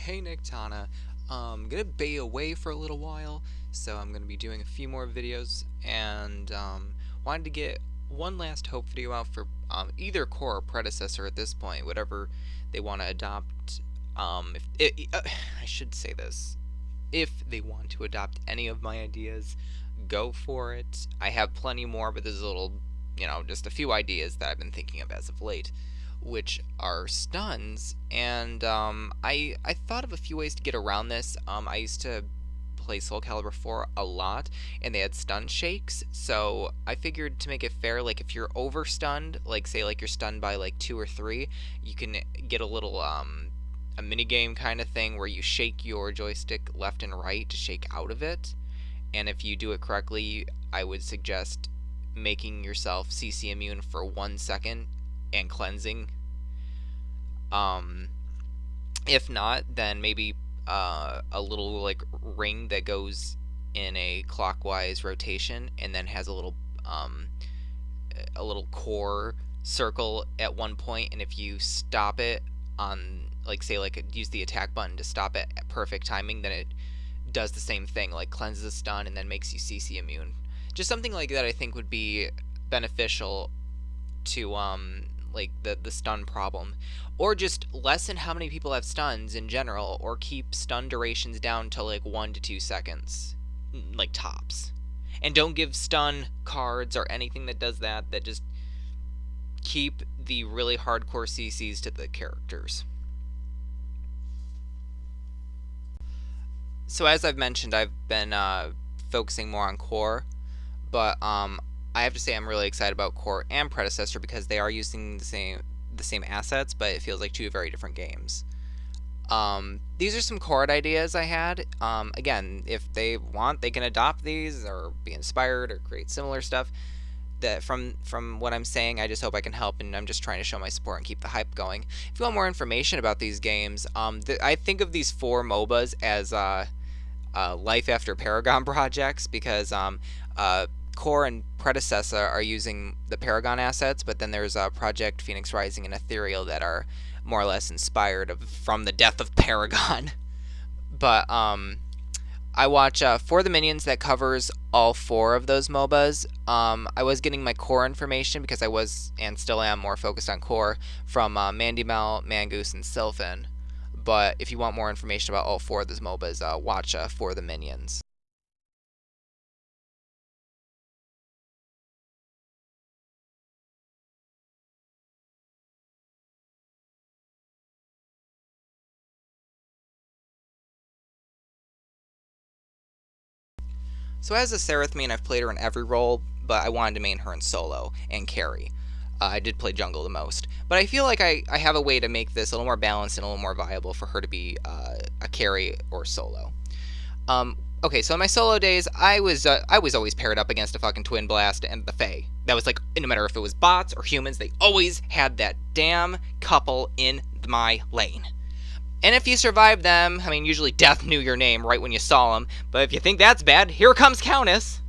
Hey Niktana, I'm gonna be away for a little while, so I'm gonna be doing a few more videos, and wanted to get one last hope video out for either core or predecessor at this point, whatever they want to adopt. I should say this: if they want to adopt any of my ideas, go for it. I have plenty more, but there's a little, just a few ideas that I've been thinking of as of late, which are stuns, and I thought of a few ways to get around this. I used to play Soul Calibur 4 a lot, and they had stun shakes, so I figured to make it fair, like if you're over stunned, like say like you're stunned by like 2 or 3, you can get a little a mini game kind of thing where you shake your joystick left and right to shake out of it, and if you do it correctly, I would suggest making yourself CC immune for 1 second and cleansing. If not, then maybe a little like ring that goes in a clockwise rotation and then has a little core circle at one point, and if you stop it on, like say like use the attack button to stop it at perfect timing, then it does the same thing, like cleanses a stun and then makes you CC immune. Just something like that I think would be beneficial to like the stun problem, or just lessen how many people have stuns in general, or keep stun durations down to like 1 to 2 seconds, like tops, and don't give stun cards or anything that does that. That just keep the really hardcore CCs to the characters. So as I've mentioned, I've been focusing more on core, but I have to say I'm really excited about core and predecessor because they are using the same assets, but it feels like two very different games. These are some chord ideas I had. Again, if they want, they can adopt these or be inspired or create similar stuff. That from what I'm saying, I just hope I can help, and I'm just trying to show my support and keep the hype going. If you want more information about these games, I think of these 4 MOBAs as Life After Paragon projects, because Core and Predecessor are using the Paragon assets, but then there's Project Phoenix Rising and Ethereal that are more or less inspired from the death of Paragon. But I watch For the Minions that covers all 4 of those MOBAs. I was getting my core information because I was and still am more focused on core from Mandymel, Mangoose, and Sylphin. But if you want more information about all 4 of those MOBAs, watch For the Minions. So as a Sareth main, I've played her in every role, but I wanted to main her in solo and carry. I did play jungle the most, but I feel like I have a way to make this a little more balanced and a little more viable for her to be a carry or solo. Okay, so in my solo days, I was always paired up against a fucking Twin Blast and the Fae. That was like, no matter if it was bots or humans, they always had that damn couple in my lane. And if you survived them, I mean, usually death knew your name right when you saw them. But if you think that's bad, here comes Countess.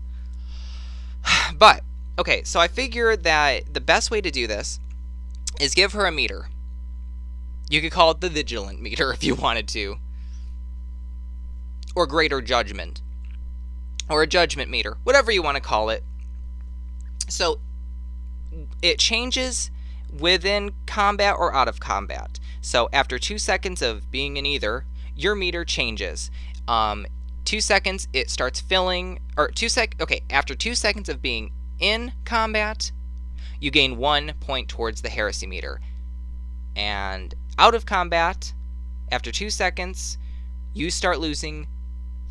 But, okay, so I figured that the best way to do this is give her a meter. You could call it the Vigilant Meter if you wanted to. Or Greater Judgment. Or a Judgment Meter. Whatever you want to call it. So, it changes within combat or out of combat. So after 2 seconds of being in either, your meter changes. 2 seconds it starts filling, or after 2 seconds of being in combat, you gain 1 point towards the heresy meter. And out of combat, after 2 seconds, you start losing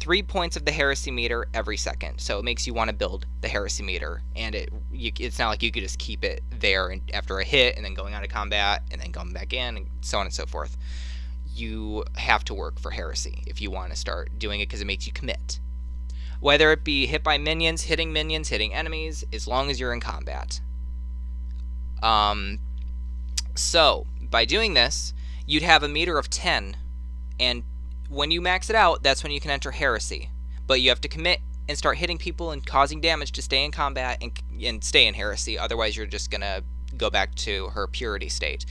3 points of the heresy meter every second. So it makes you want to build the heresy meter, and it's not like you could just keep it there after a hit and then going out of combat and then coming back in and so on and so forth. You have to work for heresy if you want to start doing it, because it makes you commit. Whether it be hit by minions, hitting enemies, as long as you're in combat. So by doing this, you'd have a meter of 10, and when you max it out, that's when you can enter heresy. But you have to commit and start hitting people and causing damage to stay in combat and stay in heresy. Otherwise, you're just gonna go back to her purity state.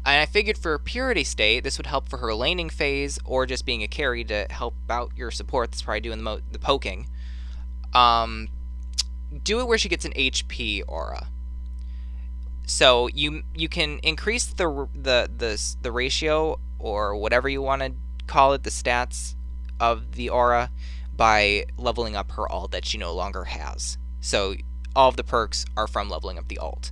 And I figured for purity state, this would help for her laning phase or just being a carry to help out your support that's probably doing the poking. Do it where she gets an HP aura. So you can increase the ratio or whatever you want to call it, the stats of the aura, by leveling up her alt that she no longer has. So all of the perks are from leveling up the alt.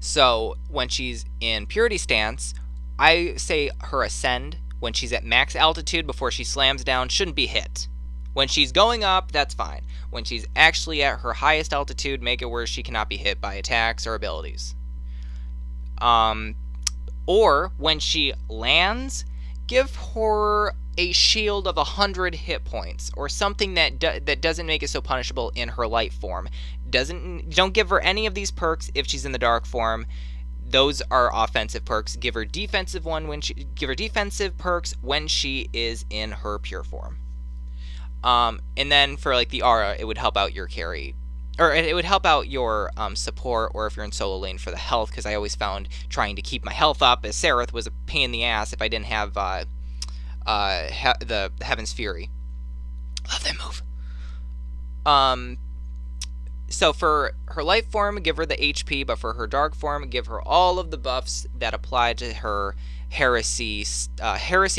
So when she's in purity stance, I say her ascend when she's at max altitude before she slams down shouldn't be hit. When she's going up, that's fine. When she's actually at her highest altitude, make it where she cannot be hit by attacks or abilities. Or when she lands, give her a shield of 100 hit points or something that doesn't make it so punishable in her light form. Don't give her any of these perks if she's in the dark form. Those are offensive perks. Give her defensive perks when she is in her pure form. And then for like the aura, it would help out your carry, or it would help out your support, or if you're in solo lane for the health, because I always found trying to keep my health up as Sareth was a pain in the ass if I didn't have the Heaven's Fury. Love that move. So for her light form, give her the HP, but for her dark form, give her all of the buffs that apply to her heresy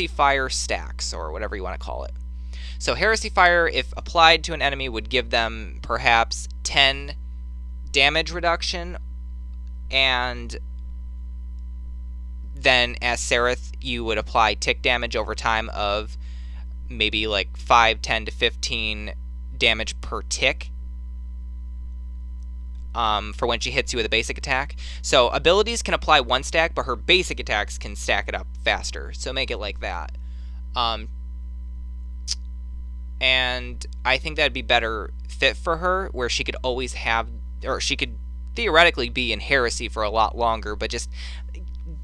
fire stacks, or whatever you want to call it. So Heresy Fire, if applied to an enemy, would give them perhaps 10 damage reduction, and then as Sareth, you would apply tick damage over time of maybe like 5, 10 to 15 damage per tick for when she hits you with a basic attack. So abilities can apply one stack, but her basic attacks can stack it up faster, so make it like that. And I think that'd be better fit for her, where she could always have, or she could theoretically be in Heresy for a lot longer, but just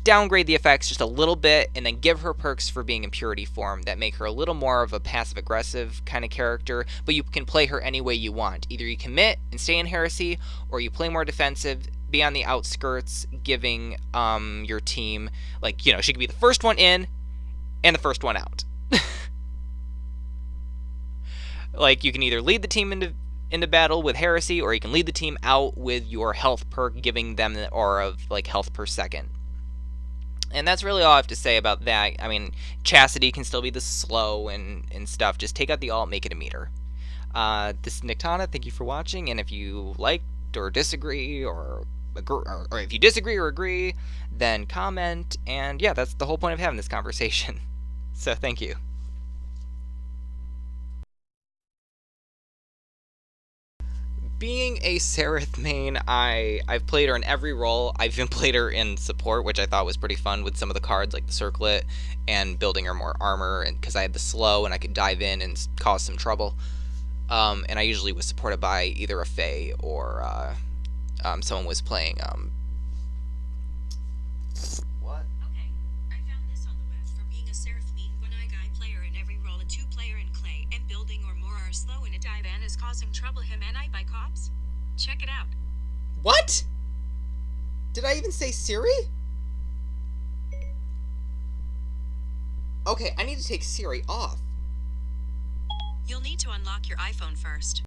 downgrade the effects just a little bit, and then give her perks for being in purity form that make her a little more of a passive-aggressive kind of character, but you can play her any way you want. Either you commit and stay in Heresy, or you play more defensive, be on the outskirts, giving your team, like, you know, she could be the first one in and the first one out. Like, you can either lead the team into battle with Heresy, or you can lead the team out with your health perk, giving them the aura of, like, health per second. And that's really all I have to say about that. I mean, Chastity can still be the slow and stuff. Just take out the alt, make it a meter. This is Niktana. Thank you for watching, and if you liked or disagree, or if you disagree or agree, then comment. And yeah, that's the whole point of having this conversation. So thank you. Being a Sareth main, I've played her in every role. I've even played her in support, which I thought was pretty fun with some of the cards like the Circlet and building her more armor, and because I had the slow and I could dive in and cause some trouble. And I usually was supported by either a Fae or someone was playing what? Okay, I found this on the web. For being a Sareth main, one-eye guy player in every role, a two-player in clay, and building or more are slow in a dive and is causing trouble him and I by cops. Check it out. What? Did I even say Siri? Okay, I need to take Siri off. You'll need to unlock your iPhone first.